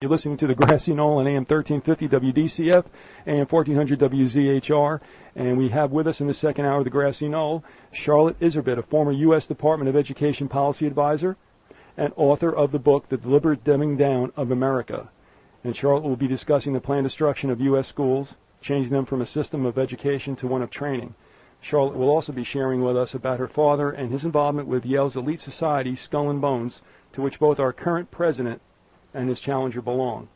You're listening to the Grassy Knoll on AM 1350 WDCF, AM 1400 WZHR, and we have with us in the second hour of the Grassy Knoll Charlotte Iserbyte, a former U.S. Department of Education policy advisor and author of the book, The Deliberate Dumbing Down of America. And Charlotte will be discussing the planned destruction of U.S. schools, changing them from a system of education to one of training. Charlotte will also be sharing with us about her father and his involvement with Yale's elite society, Skull and Bones, to which both our current president and his challenger belong.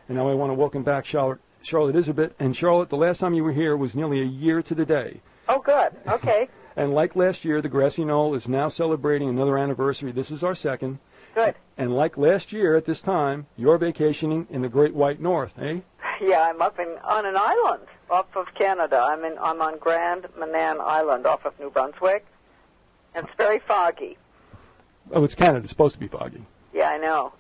And now I want to welcome back Charlotte Iserbyte. And Charlotte, the last time you were here was nearly a year to the day. Oh, good. Okay. And like last year, the Grassy Knoll is now celebrating another anniversary. This is our second. Good. And like last year at this time, you're vacationing in the Great White North, eh? Yeah, I'm up on an island off of Canada. I'm on Grand Manan Island off of New Brunswick. It's very foggy. Oh, it's Canada. It's supposed to be foggy. Yeah, I know.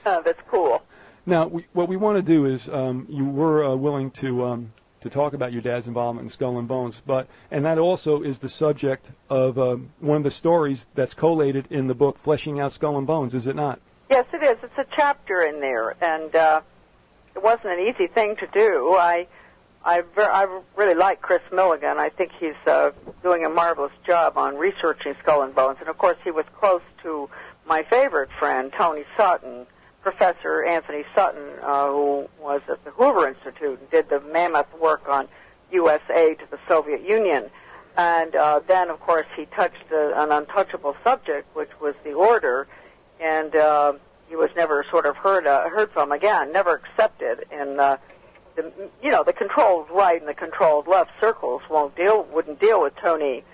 That's cool. Now, what we want to do is, you were willing to talk about your dad's involvement in Skull and Bones, and that also is the subject of one of the stories that's collated in the book Fleshing Out Skull and Bones, is it not? Yes, it is. It's a chapter in there, and it wasn't an easy thing to do. I really like Chris Milligan. I think he's doing a marvelous job on researching Skull and Bones, and of course he was close to my favorite friend, Tony Sutton, Professor Anthony Sutton, who was at the Hoover Institute and did the mammoth work on U.S. aid to the Soviet Union. And then, of course, he touched an untouchable subject, which was the order, and he was never sort of heard from again, never accepted in the controlled right and the controlled left circles wouldn't deal with Tony.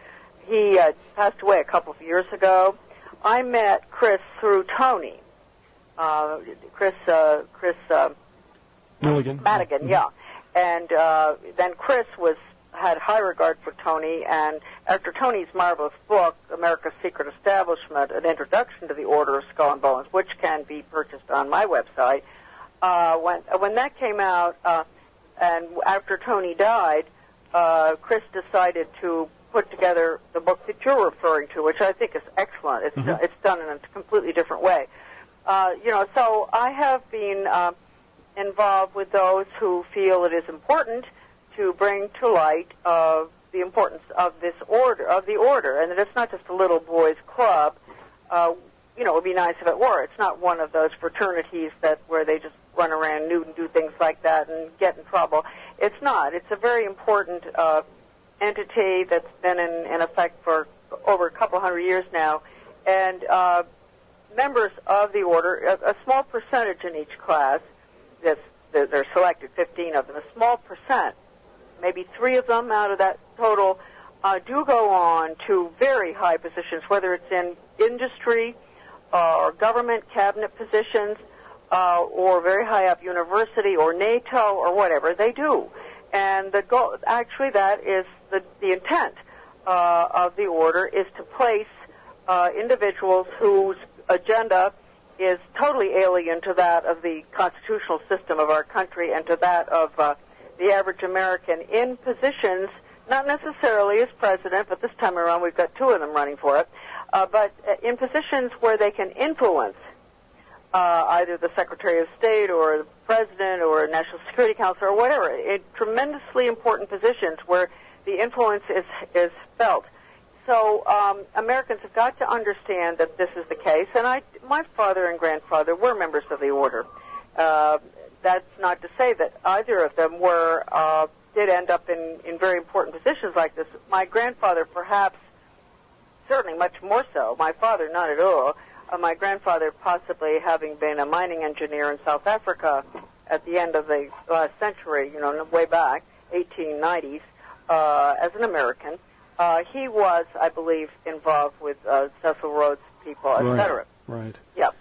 He passed away a couple of years ago. I met Chris through Tony. Chris Milligan. Madigan, yeah. And then Chris had high regard for Tony, and after Tony's marvelous book, America's Secret Establishment, An Introduction to the Order of Skull and Bones, which can be purchased on my website, when that came out, and after Tony died, Chris decided to put together the book that you're referring to, which I think is excellent. It's done in a completely different way. So I have been involved with those who feel it is important to bring to light the importance of the order, and that it's not just a little boys' club. It would be nice if it were. It's not one of those fraternities where they just run around nude and do things like that and get in trouble. It's not. It's a very important entity that's been in effect for over a couple hundred years now, and members of the order, a small percentage in each class, they're selected, 15 of them, a small percent, maybe 3 of them out of that total, do go on to very high positions, whether it's in industry or government cabinet positions or very high up university or NATO or whatever they do. And the goal, actually, that is the intent of the order, is to place individuals whose agenda is totally alien to that of the constitutional system of our country and to that of the average American in positions, not necessarily as president, but this time around we've got 2 of them running for it, but in positions where they can influence either the Secretary of State or the President or National Security Council or whatever, in tremendously important positions where the influence is felt. So Americans have got to understand that this is the case, and my father and grandfather were members of the order. That's not to say that either of them did end up in very important positions like this. My grandfather perhaps, certainly much more so. My father, not at all. My grandfather possibly having been a mining engineer in South Africa at the end of the last century, way back, 1890s, as an American. He was, I believe, involved with Cecil Rhodes' people, etc. Right. Yep.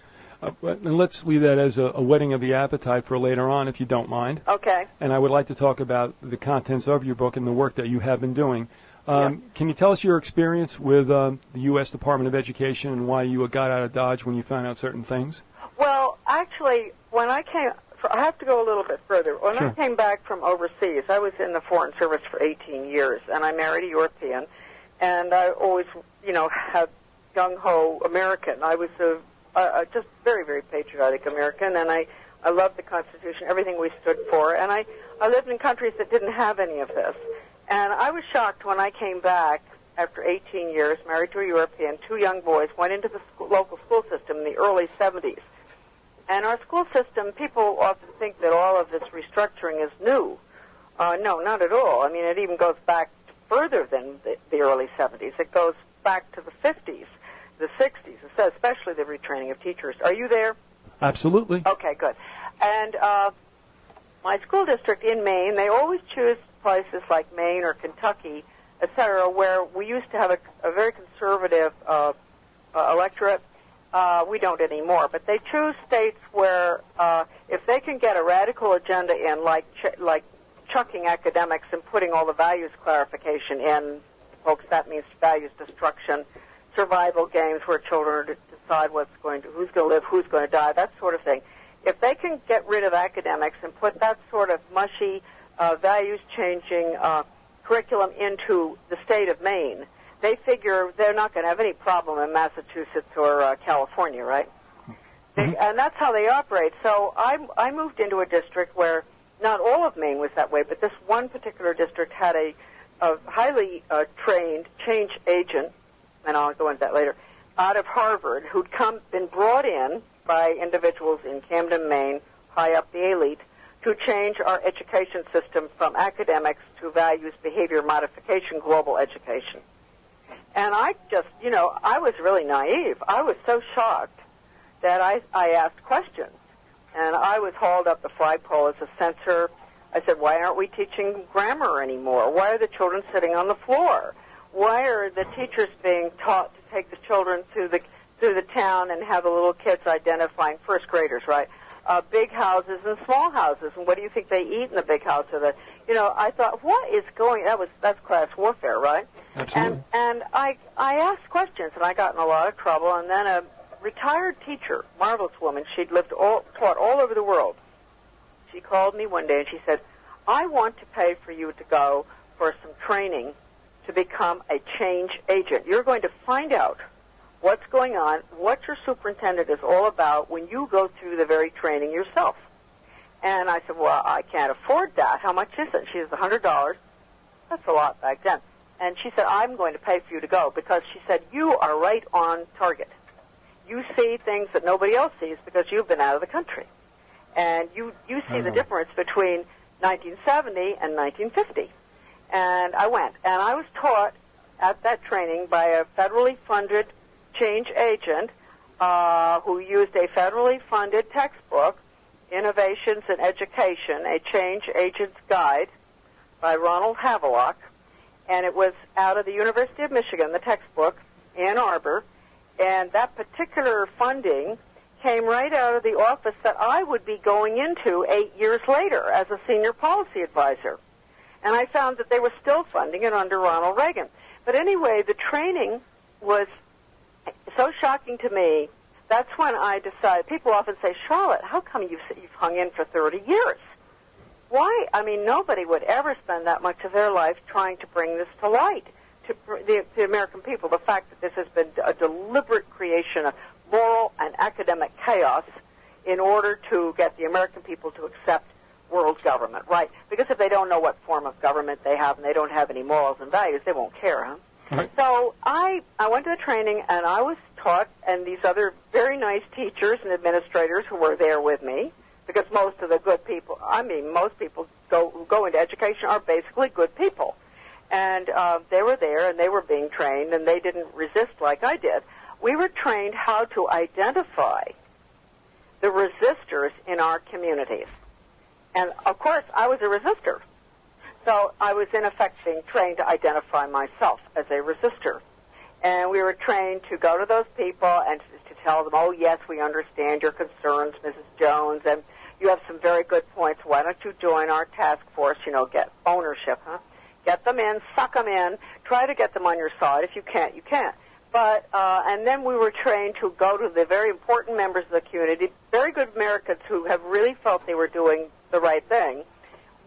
And let's leave that as a whetting of the appetite for later on, if you don't mind. Okay. And I would like to talk about the contents of your book and the work that you have been doing. Yep. Can you tell us your experience with the U.S. Department of Education and why you got out of Dodge when you found out certain things? Well, actually, when I have to go a little bit further. When Sure. I came back from overseas, I was in the Foreign Service for 18 years, and I married a European, and I always, had gung-ho American. I was a just very, very patriotic American, and I I loved the Constitution, everything we stood for, and I lived in countries that didn't have any of this. And I was shocked when I came back after 18 years, married to a European, 2 young boys, went into the local school system in the early 70s. And our school system, people often think that all of this restructuring is new. No, not at all. I mean, it even goes back further than the early 70s. It goes back to the 50s, the 60s, especially the retraining of teachers. Are you there? Absolutely. Okay, good. And my school district in Maine, they always choose places like Maine or Kentucky, et cetera, where we used to have a very conservative electorate. We don't anymore, but they choose states where if they can get a radical agenda in, like chucking academics and putting all the values clarification in, folks, that means values destruction, survival games where children decide who's going to live, who's going to die, that sort of thing. If they can get rid of academics and put that sort of mushy, values-changing curriculum into the state of Maine, they figure they're not going to have any problem in Massachusetts or California, right? Mm-hmm. And that's how they operate. So I moved into a district where not all of Maine was that way, but this one particular district had a highly trained change agent, and I'll go into that later, out of Harvard, who'd been brought in by individuals in Camden, Maine, high up the elite, to change our education system from academics to values, behavior modification, global education. And I just, I was really naive. I was so shocked that I asked questions. And I was hauled up the flagpole as a censor. I said, why aren't we teaching grammar anymore? Why are the children sitting on the floor? Why are the teachers being taught to take the children through the town and have the little kids identifying, first graders, right? Big houses and small houses, and what do you think they eat in the big house? Or I thought, what is that's class warfare, right? Absolutely. And I asked questions, and I got in a lot of trouble, and then a retired teacher, marvelous woman, she'd taught all over the world. She called me one day and she said, I want to pay for you to go for some training to become a change agent. You're going to find out what's going on, what your superintendent is all about when you go through the very training yourself. And I said, well, I can't afford that. How much is it? She said, $100. That's a lot back then. And she said, I'm going to pay for you to go because she said, you are right on target. You see things that nobody else sees because you've been out of the country. And you see the difference between 1970 and 1950. And I went. And I was taught at that training by a federally funded change agent who used a federally funded textbook, Innovations in Education, a Change Agent's Guide by Ronald Havelock. And it was out of the University of Michigan, the textbook, Ann Arbor. And that particular funding came right out of the office that I would be going into 8 years later as a senior policy advisor. And I found that they were still funding it under Ronald Reagan. But anyway, the training was so shocking to me. That's when I decided, people often say, Charlotte, how come you've hung in for 30 years? Why? I mean, nobody would ever spend that much of their life trying to bring this to light to the American people. The fact that this has been a deliberate creation of moral and academic chaos in order to get the American people to accept world government, right? Because if they don't know what form of government they have and they don't have any morals and values, they won't care, huh? Right. So I went to the training and I was taught, and these other very nice teachers and administrators who were there with me, because most of the good people, most people who go into education are basically good people. And they were there and they were being trained and they didn't resist like I did. We were trained how to identify the resistors in our communities. And, of course, I was a resistor. So I was, in effect, being trained to identify myself as a resistor. And we were trained to go to those people and to tell them, oh, yes, we understand your concerns, Mrs. Jones, and you have some very good points. Why don't you join our task force, get ownership, huh? Get them in, suck them in, try to get them on your side. If you can't, you can't. But, and then we were trained to go to the very important members of the community, very good Americans who have really felt they were doing the right thing,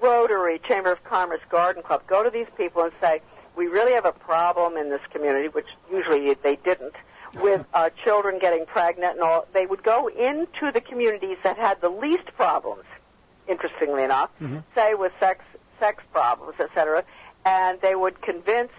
Rotary, Chamber of Commerce, Garden Club, go to these people and say, we really have a problem in this community, which usually they didn't. with children getting pregnant and all. They would go into the communities that had the least problems, interestingly enough, say with sex problems, etc., and they would convince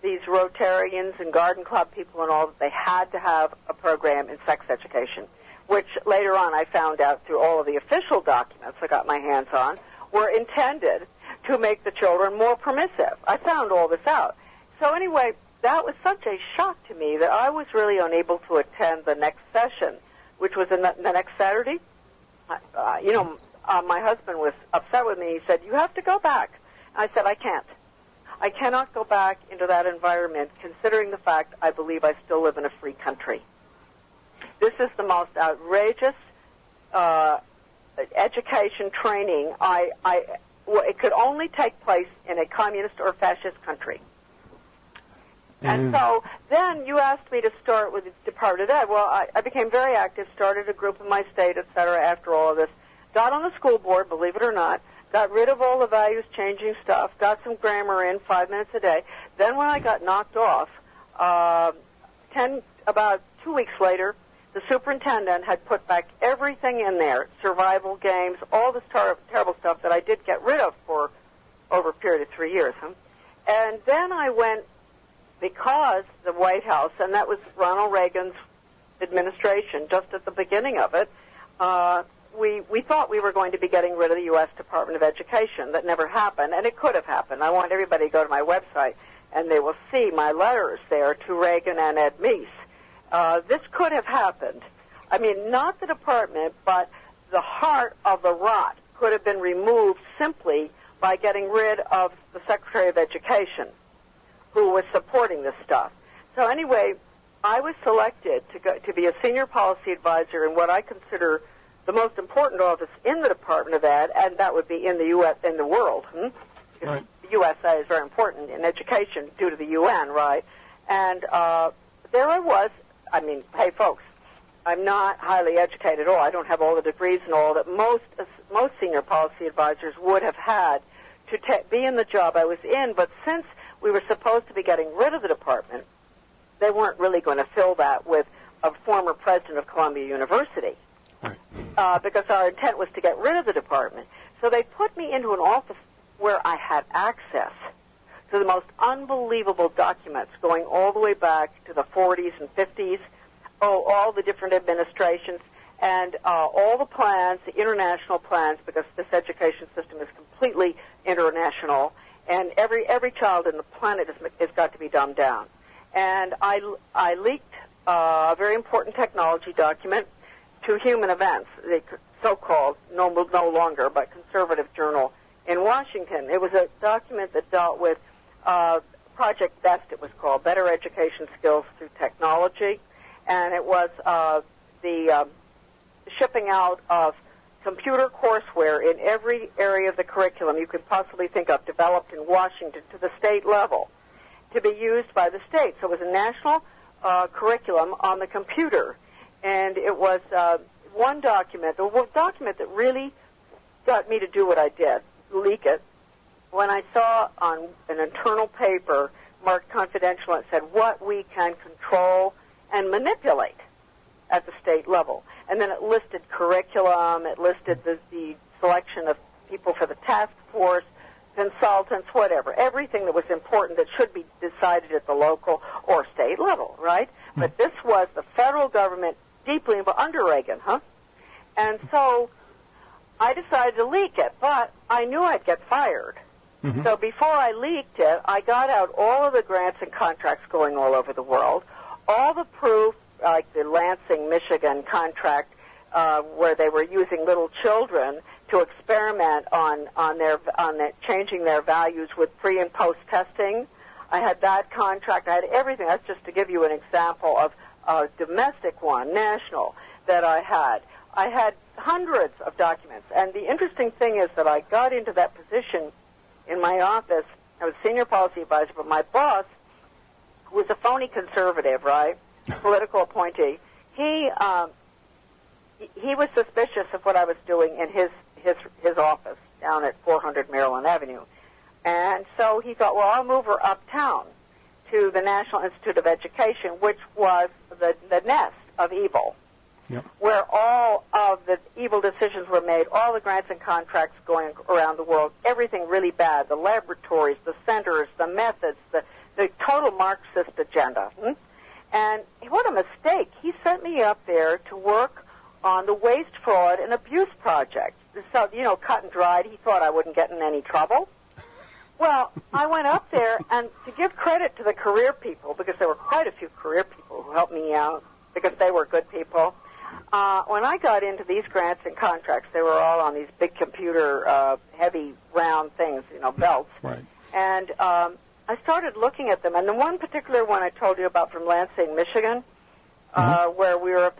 these Rotarians and Garden Club people and all that they had to have a program in sex education, which later on I found out through all of the official documents I got my hands on were intended to make the children more permissive. I found all this out. So anyway, that was such a shock to me that I was really unable to attend the next session, which was the next Saturday. My husband was upset with me. He said, "You have to go back." I said, "I can't. I cannot go back into that environment, considering the fact I believe I still live in a free country. This is the most outrageous education training. It could only take place in a communist or fascist country." And so then you asked me to start with the Department of Ed. Well, I became very active, started a group in my state, et cetera, after all of this. Got on the school board, believe it or not, got rid of all the values-changing stuff, got some grammar in 5 minutes a day. Then when I got knocked off, about 2 weeks later, the superintendent had put back everything in there, survival games, all this terrible stuff that I did get rid of for over a period of 3 years. And then I went, because the White House, and that was Ronald Reagan's administration, just at the beginning of it, we thought we were going to be getting rid of the U.S. Department of Education. That never happened, and it could have happened. I want everybody to go to my website, and they will see my letters there to Reagan and Ed Meese. This could have happened. I mean, not the department, but the heart of the rot could have been removed simply by getting rid of the Secretary of Education, who was supporting this stuff. So anyway, I was selected to be a senior policy advisor in what I consider the most important office in the Department of Ed, and that would be in the U.S. in the world. Right. The USA is very important in education due to the UN, right? And there I was. I mean, hey, folks, I'm not highly educated at all. I don't have all the degrees and all that most senior policy advisors would have had to be in the job I was in. But since we were supposed to be getting rid of the department, they weren't really going to fill that with a former president of Columbia University. Right. Because our intent was to get rid of the department. So they put me into an office where I had access to the most unbelievable documents going all the way back to the 40s and 50s, all the different administrations, and all the plans, the international plans, because this education system is completely international, and every child in the planet has got to be dumbed down. And I leaked a very important technology document to Human Events, the so-called, no longer, but conservative journal in Washington. It was a document that dealt with Project BEST, it was called, Better Education Skills Through Technology, and it was the shipping out of computer courseware in every area of the curriculum you could possibly think of, developed in Washington to the state level, to be used by the state. So it was a national curriculum on the computer, and it was one document, the document that really got me to do what I did, leak it, when I saw on an internal paper marked confidential, it said what we can control and manipulate at the state level. And then it listed curriculum, it listed the selection of people for the task force, consultants, whatever, everything that was important that should be decided at the local or state level, right? But this was the federal government deeply under Reagan, And so I decided to leak it, but I knew I'd get fired. So before I leaked it, I got out all of the grants and contracts going all over the world, all the proof, like the Lansing, Michigan contract, where they were using little children to experiment on changing their values with pre and post testing. I had that contract. I had everything. That's just to give you an example of a domestic one, national, that I had. I had hundreds of documents. And the interesting thing is that I got into that position in my office. I was senior policy advisor, but my boss, who was a phony conservative, right, political appointee, he was suspicious of what I was doing in his office down at 400 Maryland Avenue. And so he thought, well, I'll move her uptown to the National Institute of Education, which was the nest of evil, where all of the evil decisions were made, all the grants and contracts going around the world, everything really bad, the laboratories, the centers, the methods, the total Marxist agenda. And what a mistake. He sent me up there to work on the Waste, Fraud, and Abuse Project. So, cut and dried. He thought I wouldn't get in any trouble. Well, I went up there, and to give credit to the career people, because there were quite a few career people who helped me out, because they were good people, when I got into these grants and contracts, they were all on these big computer, heavy, round things, belts. Right. And I started looking at them, and the one particular one I told you about from Lansing, Michigan, where we were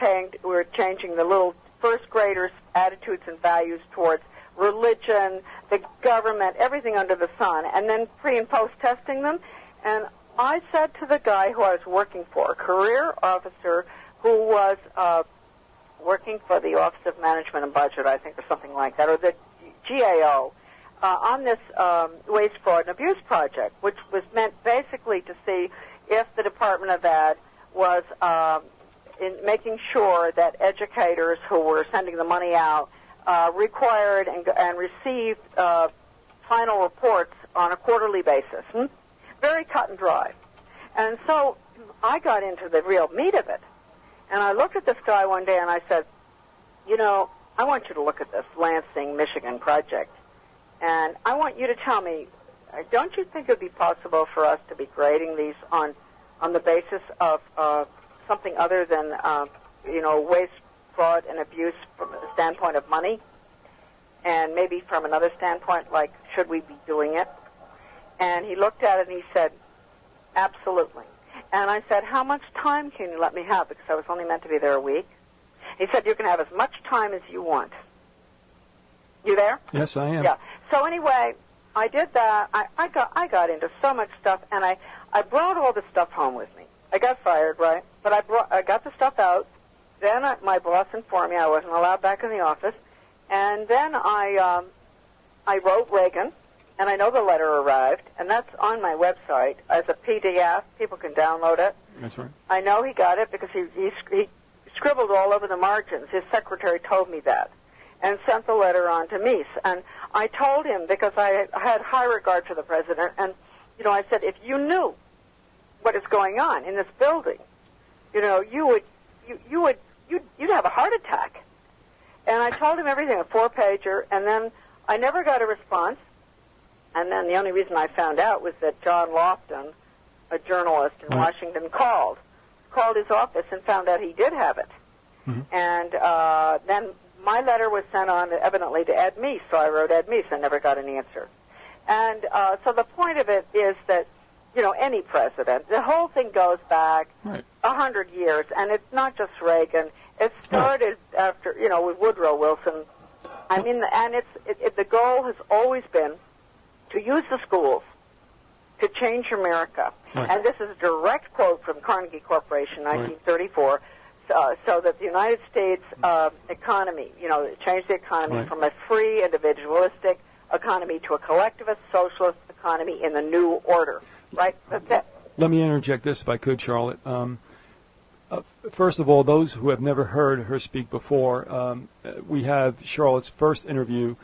changing the little first graders' attitudes and values towards religion, the government, everything under the sun, and then pre- and post-testing them. And I said to the guy who I was working for, a career officer who was working for the Office of Management and Budget, I think, or something like that, or the GAO, on this Waste, Fraud, and Abuse Project, which was meant basically to see if the Department of Ed was in making sure that educators who were sending the money out required and received final reports on a quarterly basis. Very cut and dry. And so I got into the real meat of it. And I looked at this guy one day and I said, I want you to look at this Lansing, Michigan project. And I want you to tell me, don't you think it would be possible for us to be grading these on the basis of something other than, waste, fraud, and abuse from the standpoint of money? And maybe from another standpoint, like, should we be doing it? And he looked at it and he said, absolutely. And I said, how much time can you let me have? Because I was only meant to be there a week. He said, you can have as much time as you want. You there? Yes, I am. Yeah. So anyway, I did that. I got into so much stuff, and I brought all the stuff home with me. I got fired, right? But I got the stuff out. Then my boss informed me I wasn't allowed back in the office. And then I wrote Reagan, and I know the letter arrived, and that's on my website as a PDF. People can download it. That's right. I know he got it because he scribbled all over the margins. His secretary told me that, and sent the letter on to me. And I told him, because I had high regard for the president, and I said, if you knew what is going on in this building, you'd have a heart attack. And I told him everything, a 4-pager, and then I never got a response. And then the only reason I found out was that John Lofton, a journalist in Washington, called his office and found out he did have it. And then my letter was sent on, evidently, to Ed Meese, so I wrote Ed Meese and never got an answer. And so the point of it is that, any president, the whole thing goes back 100 years, and it's not just Reagan. It started after, with Woodrow Wilson. I mean, and the goal has always been to use the schools to change America. And this is a direct quote from Carnegie Corporation, 1934, so that the United States economy, change the economy from a free, individualistic economy to a collectivist, socialist economy in the new order. Right? That's it. Let me interject this, if I could, Charlotte. First of all, those who have never heard her speak before, we have Charlotte's first interview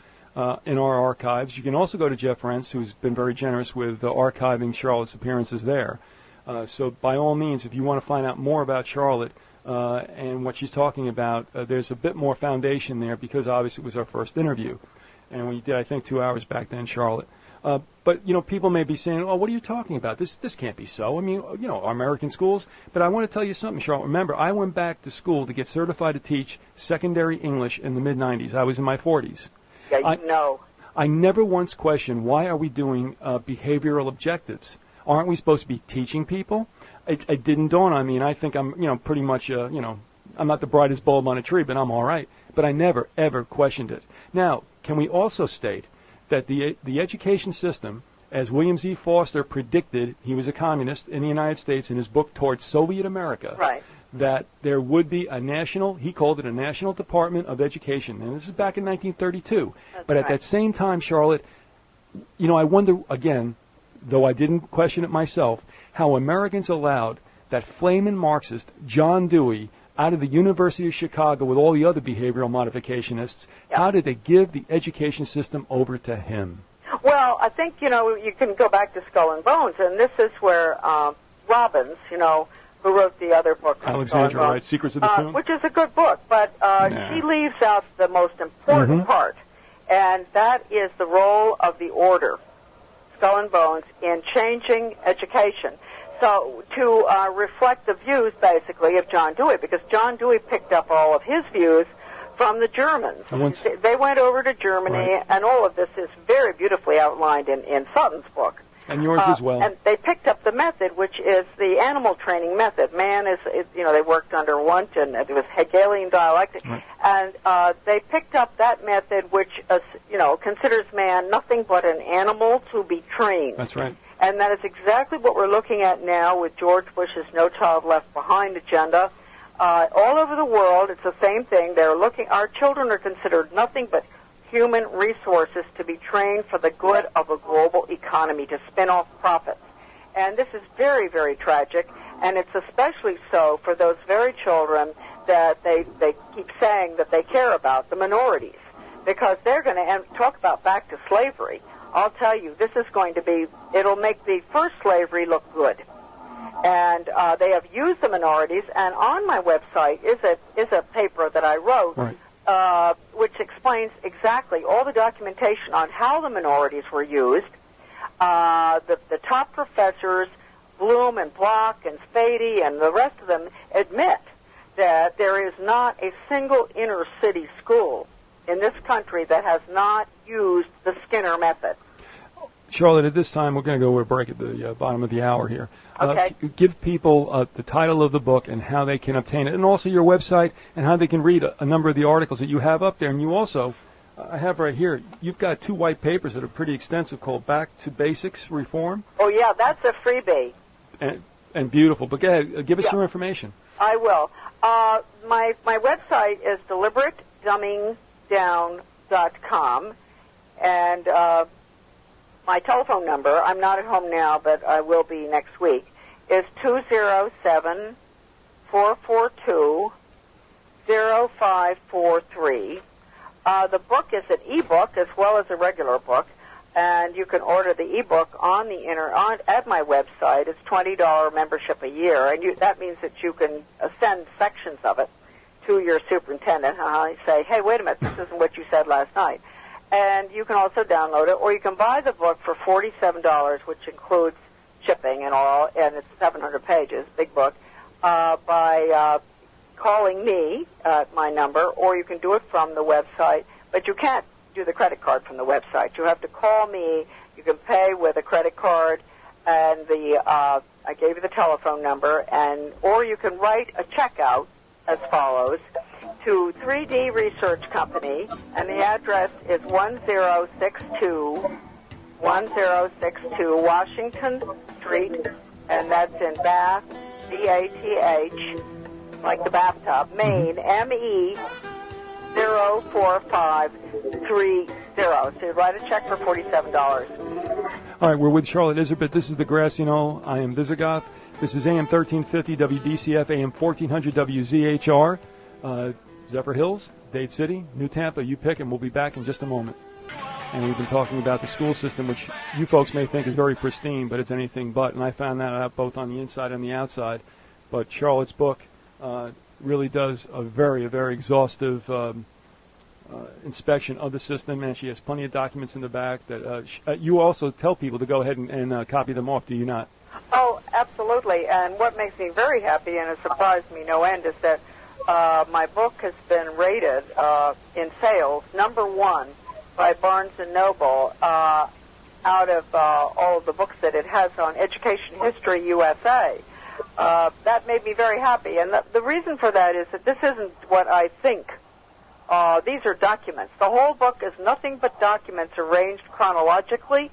in our archives. You can also go to Jeff Rentz, who's been very generous with archiving Charlotte's appearances there. So by all means, if you want to find out more about Charlotte and what she's talking about, there's a bit more foundation there, because obviously it was our first interview. And we did, I think, 2 hours back then, Charlotte. But, people may be saying, oh, what are you talking about? This can't be so. I mean, our American schools. But I want to tell you something, Charlotte. Remember, I went back to school to get certified to teach secondary English in the mid-'90s. I was in my 40s. Yeah, I never once questioned, why are we doing behavioral objectives? Aren't we supposed to be teaching people? It didn't dawn on me, and I think I'm, pretty much, I'm not the brightest bulb on a tree, but I'm all right. But I never, ever questioned it. Now, can we also state that the education system, as William Z. Foster predicted, he was a communist in the United States in his book Towards Soviet America, that there would be a national, he called it a National Department of Education, and this is back in 1932. But at that same time, Charlotte, I wonder, again, though I didn't question it myself, how Americans allowed that flaming Marxist John Dewey out of the University of Chicago with all the other behavioral modificationists. Yep. How did they give the education system over to him? Well, I think, you can go back to Skull and Bones, and this is where Robbins, who wrote the other book, Alexandra, right, Secrets of the Tomb? Which is a good book, but she leaves out the most important part, and that is the role of the order, Skull and Bones, in changing education. So to reflect the views, basically, of John Dewey, because John Dewey picked up all of his views from the Germans. They went over to Germany, right. And all of this is very beautifully outlined in Sutton's book. And yours as well. And they picked up the method, which is the animal training method. Man is they worked under Wundt, and it was Hegelian dialectic. Right. And they picked up that method, which, considers man nothing but an animal to be trained. That's right. And that is exactly what we're looking at now with George Bush's No Child Left Behind agenda. All over the world, it's the same thing. Our children are considered nothing but human resources to be trained for the good of a global economy, to spin off profits. And this is very, very tragic, and it's especially so for those very children that they keep saying that they care about, the minorities, because they're going to talk about back to slavery. I'll tell you, this is going to be, it'll make the first slavery look good. And they have used the minorities, and on my website is a paper that I wrote, right. Which explains exactly all the documentation on how the minorities were used. The top professors, Bloom and Block and Spady and the rest of them, admit that there is not a single inner city school in this country that has not used the Skinner method. Charlotte, at this time, we're going to go to a break at the bottom of the hour here. Okay. Give people the title of the book and how they can obtain it, and also your website and how they can read a number of the articles that you have up there. And you also, I have right here, you've got 2 white papers that are pretty extensive called Back to Basics Reform. Oh, yeah, that's a freebie. And beautiful. But go ahead, give us your information. I will. My website is deliberatedumbingdown.com, and my telephone number, I'm not at home now, but I will be next week, is 207-442-0543. The book is an e-book as well as a regular book, and you can order the e-book on the at my website. It's $20 membership a year, and that means that you can send sections of it to your superintendent and say, hey, wait a minute, this isn't what you said last night. And you can also download it, or you can buy the book for $47, which includes shipping and all, and it's 700 pages, big book, by calling me at my number, or you can do it from the website, but you can't do the credit card from the website. You have to call me. You can pay with a credit card, and I gave you the telephone number, or you can write a check out as follows: to 3D Research Company, and the address is 1062 Washington Street, and that's in Bath, B-A-T-H, like the bathtub, Maine, M-E 04530. So you write a check for $47. All right, we're with Charlotte Iserbyte. This is the Grassy Knoll. I am Vyzygoth. This is AM 1350 WDCF, AM 1400 WZHR. Zephyr Hills, Dade City, New Tampa, you pick, and we'll be back in just a moment. And we've been talking about the school system, which you folks may think is very pristine, but it's anything but. And I found that out both on the inside and the outside. But Charlotte's book really does a very exhaustive inspection of the system, and she has plenty of documents in the back that you also tell people to go ahead and copy them off, do you not? Oh, absolutely. And what makes me very happy, and it surprised me no end, is that my book has been rated in sales #1 by Barnes & Noble out of all of the books that it has on Education History USA. That made me very happy. And the reason for that is that this isn't what I think. These are documents. The whole book is nothing but documents arranged chronologically,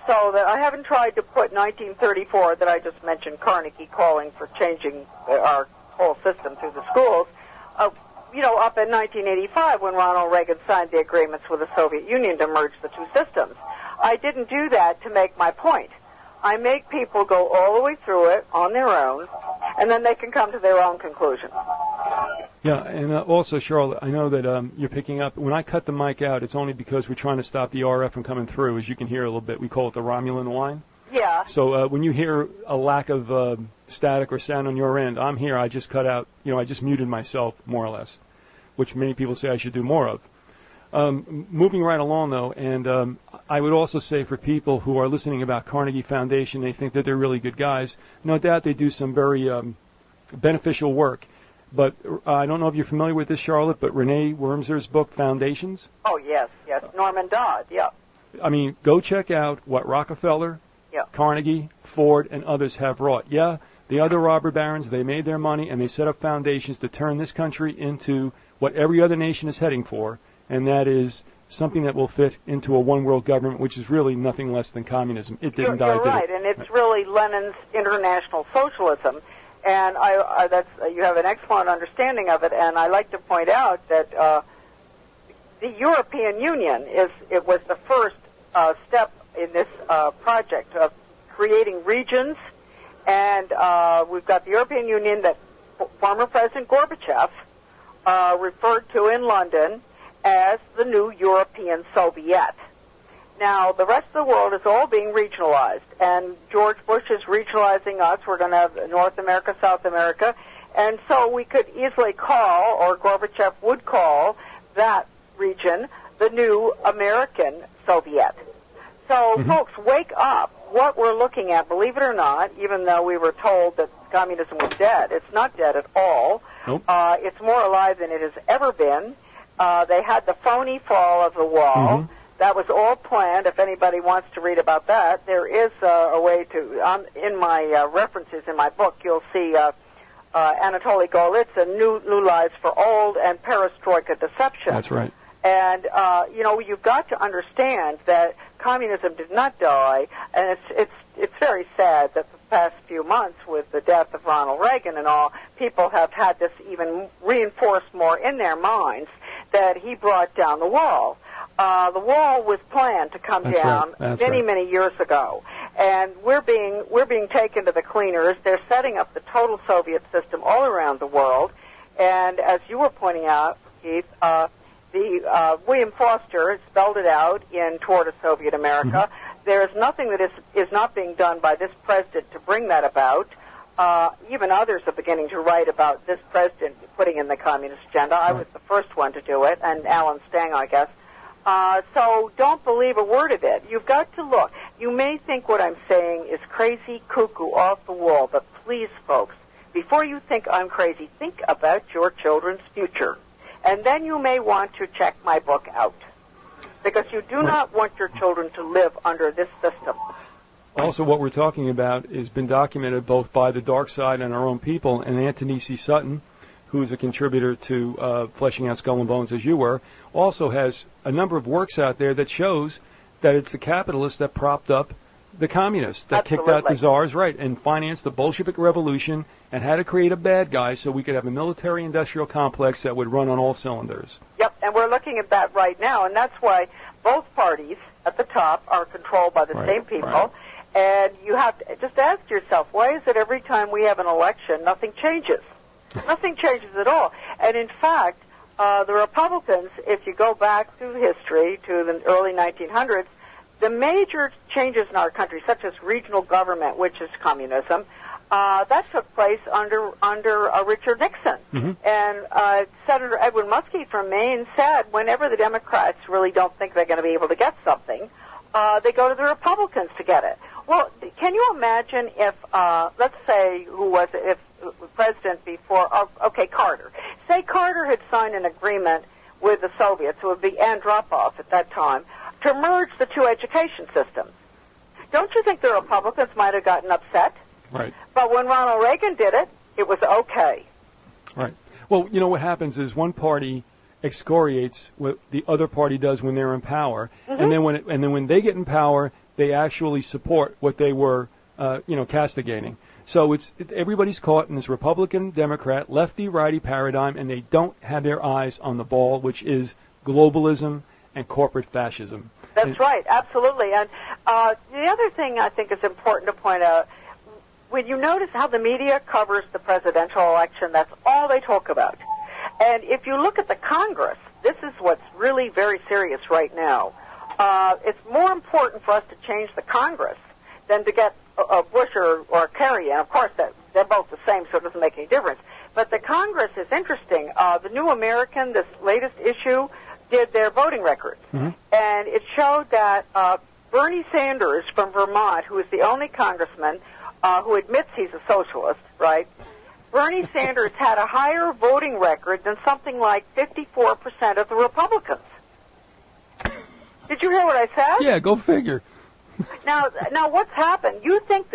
so that I haven't tried to put 1934 that I just mentioned, Carnegie calling for changing our whole system through the schools, up in 1985 when Ronald Reagan signed the agreements with the Soviet Union to merge the two systems. I didn't do that to make my point. I make people go all the way through it on their own, and then they can come to their own conclusion. Yeah, and also, Charlotte, I know that you're picking up. When I cut the mic out, it's only because we're trying to stop the RF from coming through. As you can hear a little bit, we call it the Romulan line. Yeah. So when you hear a lack of static or sound on your end, I'm here. I just cut out, I just muted myself, more or less, which many people say I should do more of. Moving right along, though, and I would also say for people who are listening about Carnegie Foundation, they think that they're really good guys. No doubt they do some very beneficial work. But I don't know if you're familiar with this, Charlotte, but Renee Wormser's book, Foundations? Oh, yes. Norman Dodd, yeah. I mean, go check out what Rockefeller, Carnegie, Ford, and others have wrought. Yeah, the other robber barons, they made their money, and they set up foundations to turn this country into what every other nation is heading for, and that is something that will fit into a one-world government, which is really nothing less than communism. It didn't die, You're right, and it's really Lenin's international socialism. And you have an excellent understanding of it, and I like to point out that the European Union was the first step in this project of creating regions, and we've got the European Union that former President Gorbachev referred to in London as the new European Soviet. Now, the rest of the world is all being regionalized, and George Bush is regionalizing us. We're going to have North America, South America, and so we could easily call, or Gorbachev would call, that region the new American Soviet. So, folks, wake up. What we're looking at, believe it or not, even though we were told that communism was dead, it's not dead at all. Nope. It's more alive than it has ever been. They had the phony fall of the wall. That was all planned. If anybody wants to read about that, there is a way to, in my references in my book, you'll see Anatoly Golitsyn, New Lies for Old, and Perestroika Deception. That's right. And, you've got to understand that communism did not die, and it's very sad that the past few months with the death of Ronald Reagan and all, people have had this even reinforced more in their minds that he brought down the wall. The wall was planned to come down many years ago, and we're being taken to the cleaners. They're setting up the total Soviet system all around the world, and as you were pointing out, Keith, William Foster spelled it out in Toward a Soviet America. There is nothing that is not being done by this president to bring that about. Even others are beginning to write about this president putting in the communist agenda. I was the first one to do it, and Alan Stang, I guess. So don't believe a word of it. You've got to look. You may think what I'm saying is crazy, cuckoo, off the wall, but please, folks, before you think I'm crazy, think about your children's future. And then you may want to check my book out, because you do not want your children to live under this system. Also, what we're talking about has been documented both by the dark side and our own people, and Anthony C. Sutton, who's a contributor to Fleshing Out Skull and Bones, as you were, also has a number of works out there that shows that it's the capitalists that propped up the communists, that kicked out the czars, and financed the Bolshevik Revolution and had to create a bad guy so we could have a military-industrial complex that would run on all cylinders. Yep, and we're looking at that right now, and that's why both parties at the top are controlled by the same people. Right. And you have to just ask yourself, why is it every time we have an election, nothing changes? Nothing changes at all. And in fact, the Republicans, if you go back through history to the early 1900s, the major changes in our country, such as regional government, which is communism, that took place under Richard Nixon. And Senator Edwin Muskie from Maine said whenever the Democrats really don't think they're going to be able to get something, they go to the Republicans to get it. Well, can you imagine if, let's say, who was it, if president before, Carter. Say Carter had signed an agreement with the Soviets, who would be Andropov at that time, to merge the two education systems. Don't you think the Republicans might have gotten upset? Right. But when Ronald Reagan did it, it was okay. Right. Well, you know what happens is one party excoriates what the other party does when they're in power, and then when they get in power, they actually support what they were, castigating. So everybody's caught in this Republican, Democrat, lefty, righty paradigm, and they don't have their eyes on the ball, which is globalism and corporate fascism. That's right, absolutely. And the other thing I think is important to point out, when you notice how the media covers the presidential election, that's all they talk about. And if you look at the Congress, this is what's really very serious right now. It's more important for us to change the Congress than to get a Bush or a Kerry. And, of course, they're both the same, so it doesn't make any difference. But the Congress is interesting. The New American, this latest issue, did their voting records. Mm-hmm. And it showed that Bernie Sanders from Vermont, who is the only congressman who admits he's a socialist, right? Bernie Sanders had a higher voting record than something like 54% of the Republicans. Did you hear what I said? Yeah, go figure. Now, what's happened? You think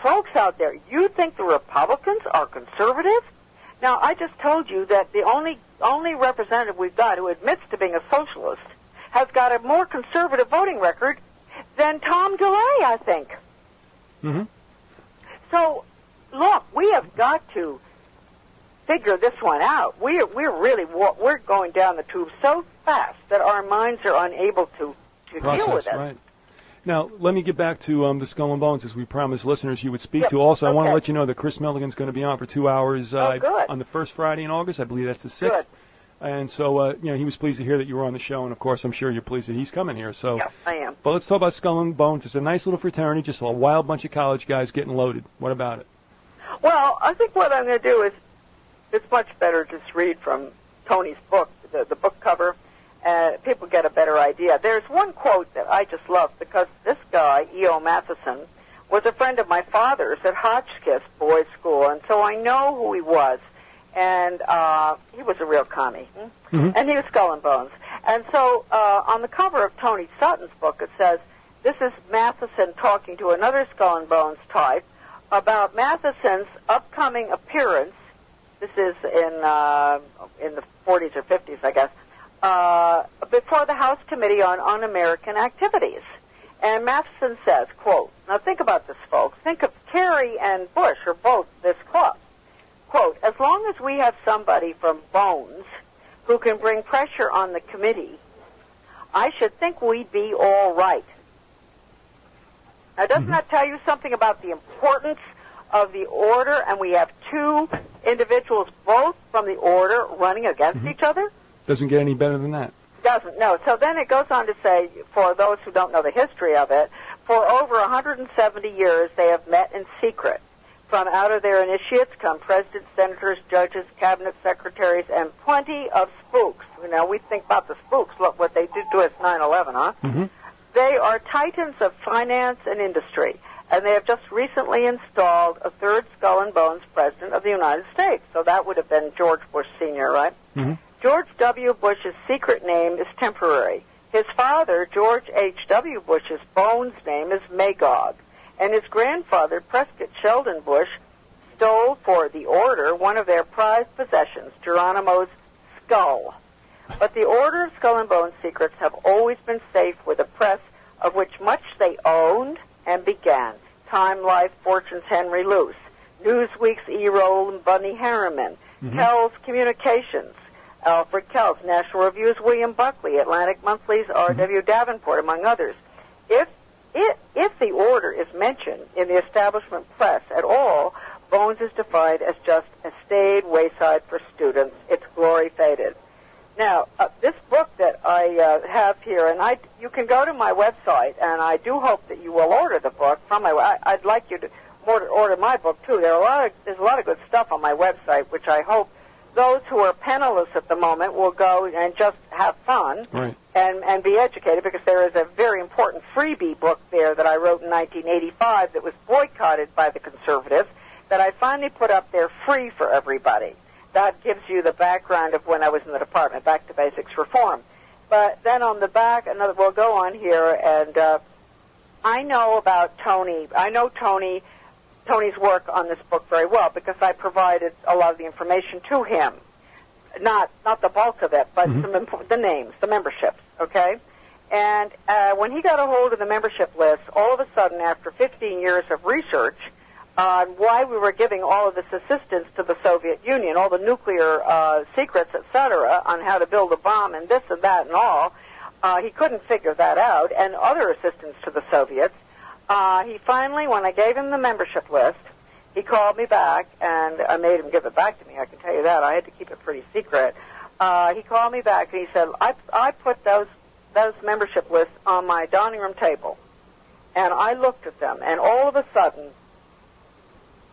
folks out there, you think the Republicans are conservative? Now, I just told you that the only representative we've got who admits to being a socialist has got a more conservative voting record than Tom DeLay, I think. Mm-hmm. So, look, we have got to figure this one out. We're going down the tube so fast that our minds are unable to deal with it. Right. Now, let me get back to the Skull and Bones, as we promised listeners you would speak to. Also, I want to let you know that Chris Milligan's going to be on for 2 hours on the first Friday in August. I believe that's the 6th. Good. And so, he was pleased to hear that you were on the show, and, of course, I'm sure you're pleased that he's coming here. So, yeah, I am. But let's talk about Skull and Bones. It's a nice little fraternity, just a wild bunch of college guys getting loaded. What about it? Well, I think what I'm going to do is, it's much better to just read from Tony's book, the book cover. People get a better idea. There's one quote that I just love, because this guy, E.O. Matheson, was a friend of my father's at Hotchkiss Boys School, and so I know who he was. And he was a real commie. Mm-hmm. And he was Skull and Bones. And so on the cover of Tony Sutton's book, it says, this is Matheson talking to another Skull and Bones type about Matheson's upcoming appearance. This is in the 40s or 50s, I guess. Before the House Committee on Un-American Activities. And Matheson says, quote, now think about this, folks. Think of Kerry and Bush are both this club. Quote, as long as we have somebody from Bones who can bring pressure on the committee, I should think we'd be all right. Now, doesn't that tell you something about the importance of the order? And we have two individuals, both from the order, running against each other? Doesn't get any better than that. Doesn't, no. So then it goes on to say, for those who don't know the history of it, for over 170 years they have met in secret. From out of their initiates come presidents, senators, judges, cabinet secretaries, and plenty of spooks. We think about the spooks. Look what they did to us 9/11, huh? Mm-hmm. They are titans of finance and industry, and they have just recently installed a third Skull and Bones president of the United States. So that would have been George Bush Sr., right? Mm-hmm. George W. Bush's secret name is temporary. His father, George H.W. Bush's Bones name is Magog. And his grandfather, Prescott Sheldon Bush, stole for the order one of their prized possessions, Geronimo's skull. But the Order of Skull and Bones secrets have always been safe with a press of which much they owned and began. Time, Life, Fortune's Henry Luce, Newsweek's E. Roll and Bunny Harriman, Kells Communications, Alfred Kells, National Review's William Buckley, Atlantic Monthly's R.W. Davenport, among others. If the order is mentioned in the establishment press at all, Bones is defined as just a staid wayside for students. Its glory faded. Now, this book that I have here, and you can go to my website, and I do hope that you will order the book from I'd like you to order my book too. There's a lot of good stuff on my website, which I hope those who are penniless at the moment will go and just have fun and be educated, because there is a very important freebie book there that I wrote in 1985 that was boycotted by the conservatives that I finally put up there free for everybody. That gives you the background of when I was in the department, Back to Basics Reform. But then on the back, we'll go on here, and I know about Tony. I know Tony's work on this book very well, because I provided a lot of the information to him. Not the bulk of it, but the names, the memberships, okay? And when he got a hold of the membership list, all of a sudden, after 15 years of research on why we were giving all of this assistance to the Soviet Union, all the nuclear secrets, etc., on how to build a bomb and this and that and all, he couldn't figure that out, and other assistants to the Soviets. He finally, when I gave him the membership list, he called me back, and I made him give it back to me, I can tell you that. I had to keep it pretty secret. He called me back, and he said, I put those membership lists on my dining room table, and I looked at them, and all of a sudden,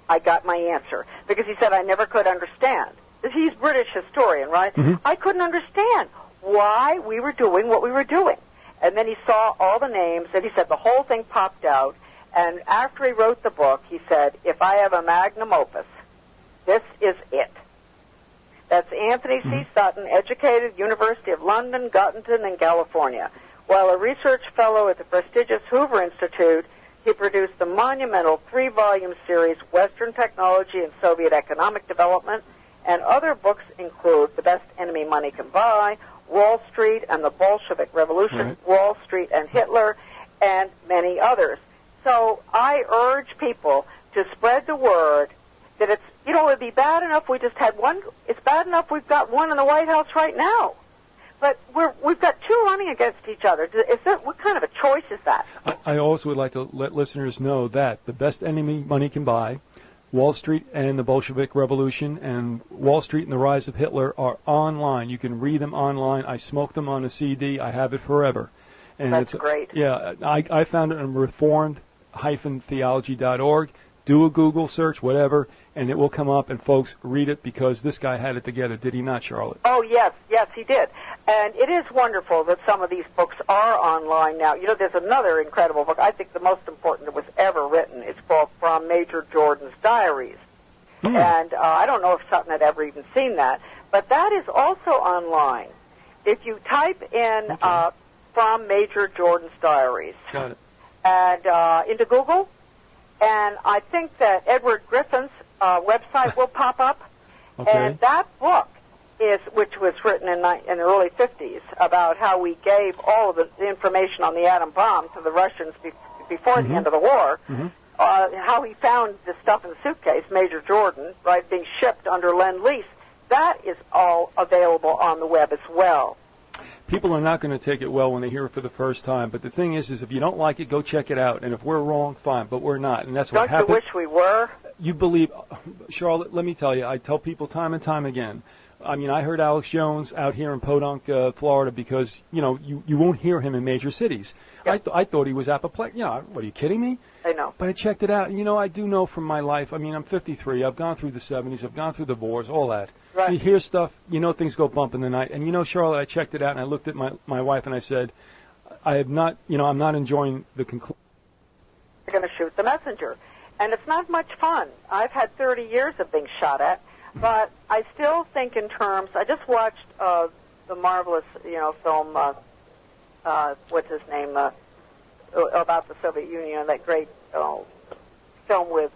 I got my answer. Because he said I never could understand. He's a British historian, right? Mm-hmm. I couldn't understand why we were doing what we were doing. And then he saw all the names, and he said the whole thing popped out. And after he wrote the book, he said, if I have a magnum opus, this is it. That's Anthony C. Sutton, educated University of London, Gottingen, in California. While a research fellow at the prestigious Hoover Institute, he produced the monumental 3-volume series, Western Technology and Soviet Economic Development, and other books include The Best Enemy Money Can Buy, Wall Street and the Bolshevik Revolution, right. Wall Street and Hitler, and many others. So I urge people to spread the word that it's, it would be bad enough we just had one. It's bad enough we've got one in the White House right now. But we've got two running against each other. What kind of a choice is that? I also would like to let listeners know that The Best Enemy Money Can Buy, Wall Street and the Bolshevik Revolution, and Wall Street and the Rise of Hitler are online. You can read them online. I smoke them on a CD. I have it forever. And that's great. Yeah, I found it on reformed-theology.org. Do a Google search, whatever, and it will come up, and folks, read it because this guy had it together. Did he not, Charlotte? Oh, yes, he did. And it is wonderful that some of these books are online now. There's another incredible book, I think the most important that was ever written. It's called From Major Jordan's Diaries. And I don't know if Sutton had ever even seen that, but that is also online. If you type in From Major Jordan's Diaries Got it. And into Google, and I think that Edward Griffin's website will pop up. Okay. And that book which was written in the early 50s, about how we gave all of the information on the atom bomb to the Russians before the end of the war, how he found the stuff in the suitcase, Major Jordan, right, being shipped under Lend-Lease. That is all available on the web as well. People are not going to take it well when they hear it for the first time. But the thing is if you don't like it, go check it out. And if we're wrong, fine. But we're not. And that's what happened. Don't you wish we were? You believe, Charlotte, let me tell you, I tell people time and time again. I mean, I heard Alex Jones out here in Podunk, Florida, because, you won't hear him in major cities. Yep. I thought he was apoplectic. What, are you kidding me? I know. But I checked it out. And, I do know from my life. I mean, I'm 53. I've gone through the 70s. I've gone through the wars, all that. Right. You hear stuff, things go bump in the night. And, Charlotte, I checked it out, and I looked at my wife, and I said, I have not, I'm not enjoying the conclusion. They're going to shoot the messenger. And it's not much fun. I've had 30 years of being shot at. But I still think in terms, I just watched the marvelous, film, what's his name, about the Soviet Union, that great film with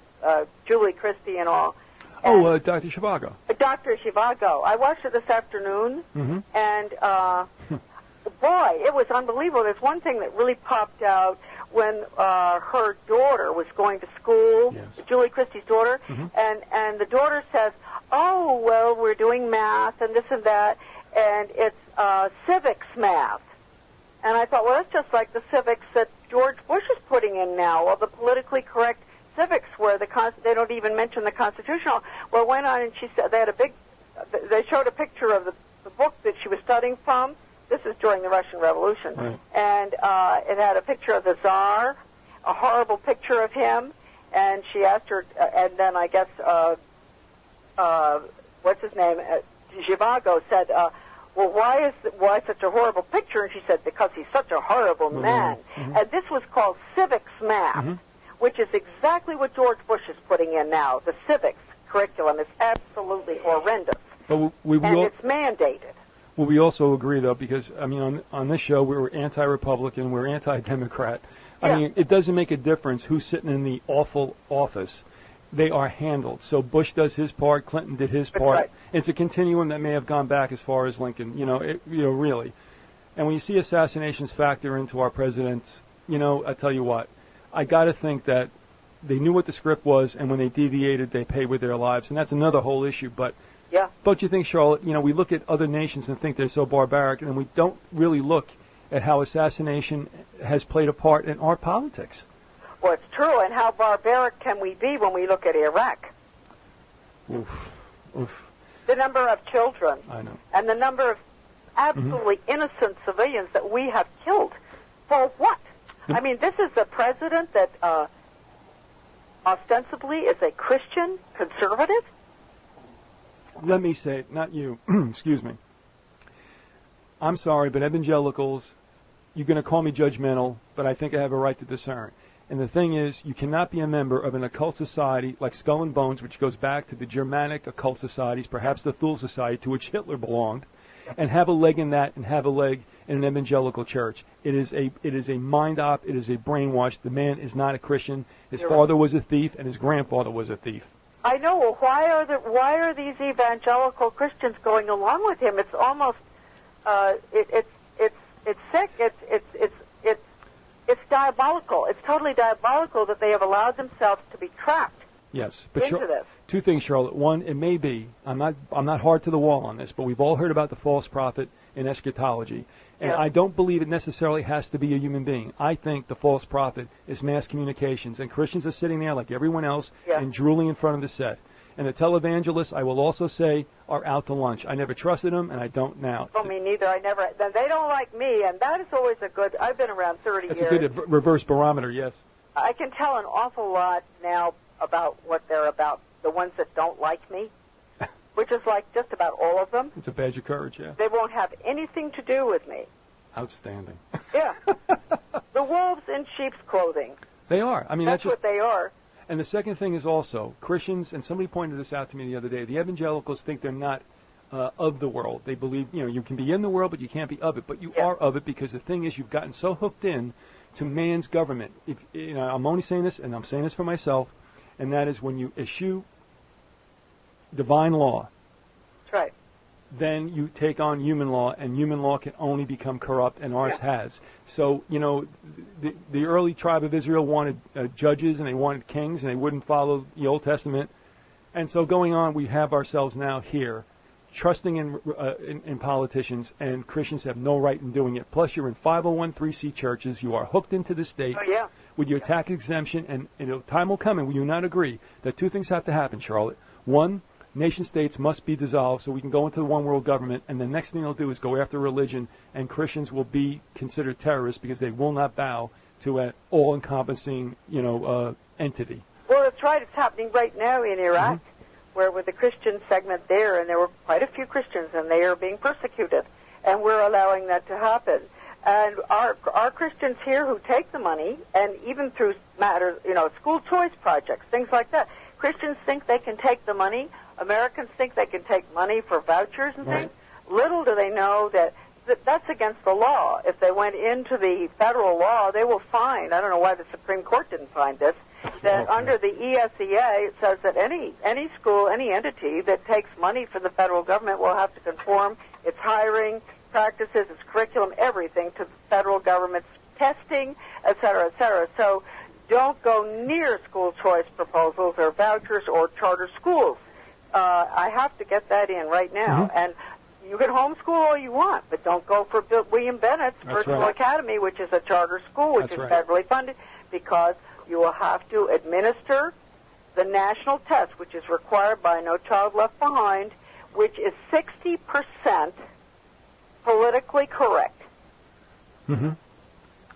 Julie Christie and all. And Dr. Zhivago. Dr. Zhivago. I watched it this afternoon, and boy, it was unbelievable. There's one thing that really popped out when her daughter was going to school, Julie Christie's daughter, and the daughter says, oh, well, we're doing math and this and that, and it's civics math. And I thought, well, that's just like the civics that George Bush is putting in now, or the politically correct civics where they don't even mention the constitutional. Well, went on and she said they showed a picture of the book that she was studying from. This is during the Russian Revolution. Right. And it had a picture of the Tsar, a horrible picture of him, and she asked her, and then I guess, what's his name? Zhivago said, well, why such a horrible picture? And she said, because he's such a horrible man. And this was called civics math, which is exactly what George Bush is putting in now. The civics curriculum is absolutely horrendous. But and it's mandated. Well, we also agree, though, because, I mean, on this show, we were anti-Republican, we're anti-Democrat. I mean, it doesn't make a difference who's sitting in the awful office. They are handled. So Bush does his part, Clinton did his part. Right. It's a continuum that may have gone back as far as Lincoln, really. And when you see assassinations factor into our presidents, I tell you what, I got to think that they knew what the script was, and when they deviated, they paid with their lives. And that's another whole issue, but... Yeah. Don't you think, Charlotte, we look at other nations and think they're so barbaric, and we don't really look at how assassination has played a part in our politics. Well, it's true, and how barbaric can we be when we look at Iraq? Oof. Oof. The number of children. I know. And the number of absolutely innocent civilians that we have killed. For what? I mean, this is a president that ostensibly is a Christian conservative? Let me say it, not you. Excuse me. I'm sorry, but evangelicals, you're going to call me judgmental, but I think I have a right to discern. And the thing is, you cannot be a member of an occult society like Skull and Bones, which goes back to the Germanic occult societies, perhaps the Thule Society, to which Hitler belonged, and have a leg in that and have a leg in an evangelical church. It is a mind-op. It is a brainwash. The man is not a Christian. His father was a thief, and his grandfather was a thief. I know. Well, why are these evangelical Christians going along with him? It's almost it's sick. It's diabolical. It's totally diabolical that they have allowed themselves to be trapped. Yes, but into this. Two things, Charlotte. One, it may be. I'm not hard to the wall on this, but we've all heard about the false prophet in eschatology, and I don't believe it necessarily has to be a human being. I think the false prophet is mass communications, and Christians are sitting there like everyone else and drooling in front of the set. And the televangelists, I will also say, are out to lunch. I never trusted them, and I don't now. Well, me neither. They don't like me, and that is always a good. I've been around 30 years. That's a good reverse barometer, yes. I can tell an awful lot now about what they're about. The ones that don't like me, which is like just about all of them. It's a badge of courage, yeah. They won't have anything to do with me. Outstanding. Yeah. The wolves in sheep's clothing. They are. I mean, that's what they are. And the second thing is also, Christians, and somebody pointed this out to me the other day, the evangelicals think they're not of the world. They believe, you can be in the world, but you can't be of it. But you are of it, because the thing is, you've gotten so hooked in to man's government. I'm only saying this, and I'm saying this for myself, and that is when you issue divine law, that's right, then you take on human law, and human law can only become corrupt, and ours has. So, the early tribe of Israel wanted judges, and they wanted kings, and they wouldn't follow the Old Testament. And so going on, we have ourselves now here, trusting in politicians, and Christians have no right in doing it. Plus, you're in 501(c) churches. You are hooked into the state with your tax exemption, and time will come, and we do not agree, that two things have to happen, Charlotte. One, nation-states must be dissolved so we can go into the one-world government, and the next thing they'll do is go after religion, and Christians will be considered terrorists because they will not bow to an all-encompassing, entity. Well, that's right. It's happening right now in Iraq, where with the Christian segment there, and there were quite a few Christians, and they are being persecuted, and we're allowing that to happen. And our Christians here who take the money, and even through matters, school choice projects, things like that, Christians think they can take the money. Americans think they can take money for vouchers and things. Little do they know that that's against the law. If they went into the federal law, they will find, I don't know why the Supreme Court didn't find this, that under the ESEA, it says that any school, any entity that takes money from the federal government will have to conform its hiring practices, its curriculum, everything to the federal government's testing, et cetera, et cetera. So don't go near school choice proposals or vouchers or charter schools. I have to get that in right now. And you can homeschool all you want, but don't go for William Bennett's Virtual Academy, which is a charter school, which is federally funded, because you will have to administer the national test, which is required by No Child Left Behind, which is 60% politically correct.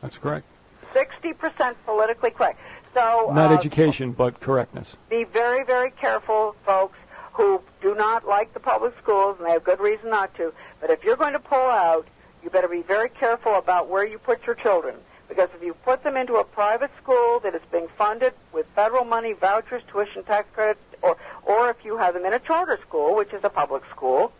That's correct. 60% politically correct. So not education, but correctness. Be very, very careful, folks, who do not like the public schools, and they have good reason not to. But if you're going to pull out, you better be very careful about where you put your children. Because if you put them into a private school that is being funded with federal money, vouchers, tuition, tax credits, or if you have them in a charter school, which is a public school,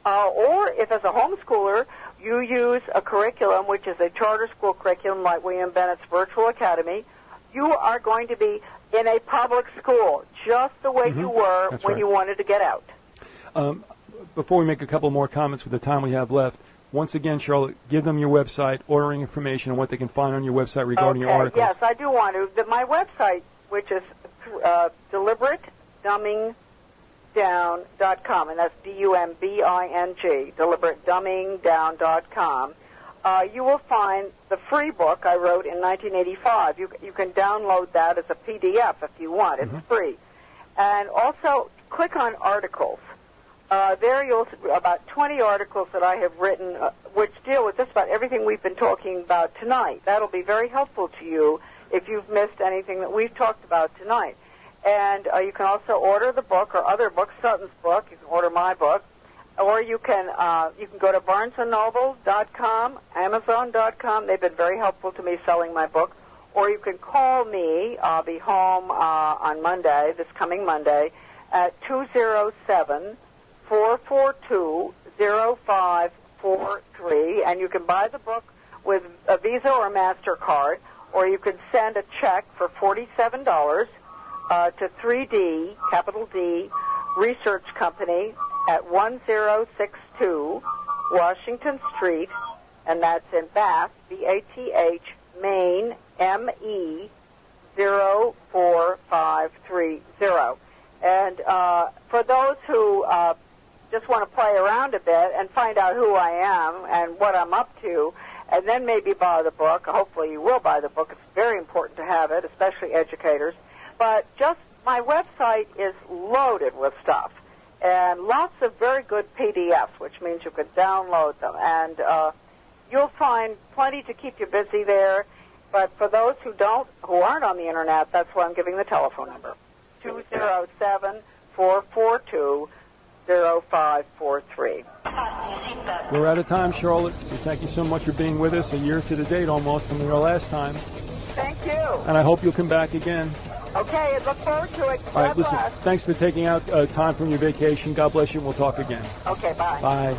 or if as a homeschooler you use a curriculum which is a charter school curriculum like William Bennett's Virtual Academy, you are going to be in a public school, just the way you were when you wanted to get out. Before we make a couple more comments with the time we have left, once again, Charlotte, give them your website, ordering information, and what they can find on your website regarding your articles. Yes, I do want to. My website, which is deliberatedumbingdown.com, and that's DUMBING, deliberatedumbingdown.com. you will find the free book I wrote in 1985. You can download that as a PDF if you want. It's free. And also, click on articles. There you'll see about 20 articles that I have written which deal with just about everything we've been talking about tonight. That'll be very helpful to you if you've missed anything that we've talked about tonight. And you can also order the book or other books, Sutton's book. You can order my book. Or you can go to BarnesandNoble.com, Amazon.com. They've been very helpful to me selling my book. Or you can call me. I'll be home on Monday, this coming Monday, at 207-442-0543. And you can buy the book with a Visa or MasterCard, or you can send a check for $47 to 3D, capital D, Research Company at 1062 Washington Street, and that's in Bath, B-A-T-H, Maine, M-E, 04530. And for those who just want to play around a bit and find out who I am and what I'm up to, and then maybe buy the book. Hopefully you will buy the book. It's very important to have it, especially educators. But just my website is loaded with stuff and lots of very good PDFs, which means you can download them. And you'll find plenty to keep you busy there. But for those who aren't on the Internet, that's why I'm giving the telephone number, 207-442-0543. We're out of time, Charlotte. Thank you so much for being with us, a year to the date almost from your last time. Thank you. And I hope you'll come back again. Okay, I look forward to it. All right, listen, thanks for taking out time from your vacation. God bless you, and we'll talk again. Okay, bye. Bye.